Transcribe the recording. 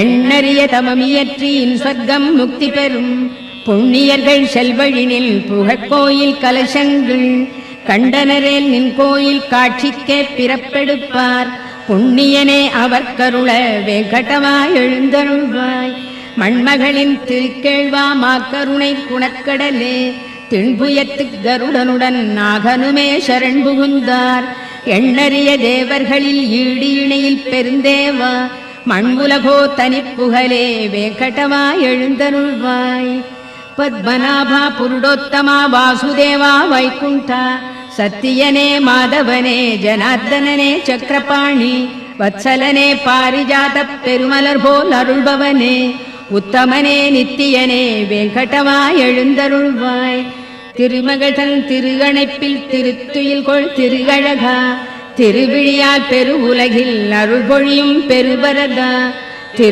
எண்ணறிய தமமியற்றியின் சொர்க்கம் முக்தி பெறும் புண்ணியர்கள் செல்வழினில் புகழ்கோயில் கலசங்கள் கண்டனரேல் நின் கோயில் காட்சிக்கே பிறப்பெடுப்பார். புண்ணியனே அவர் கருள வெங்கடமாய் எழுந்தருள்வாய். மண்மகளின் திருக்கேழ்வா மாக்கருணை குணக்கடலே திண்புயத்து கருடனுடன் நாகனுமே சரண் புகுந்தார். எண்ணறிய தேவர்களில் ஈடு இணையில் பெருந்தேவா மண்புலகோ தனிப்புகழே வெங்கடமாய் எழுந்தருள்வாய். பத்மநாபா புருடோத்தமா வாசுதேவா வைகுண்டா சத்தியனே மாதவனே ஜனார்தனனே சக்கரபாணி வத்சலனே பாரிஜாத பெருமலர் போல் அருள்பவனே உத்தமனே நித்தியனே வெங்கடமாய் எழுந்தருள்வாய். திருமகதன் திருகணைப்பில் திருத்துயில் கொள் திருகழகா திருவிழியால் பெரு உலகில் அருள் பொழியும் பெருபரதா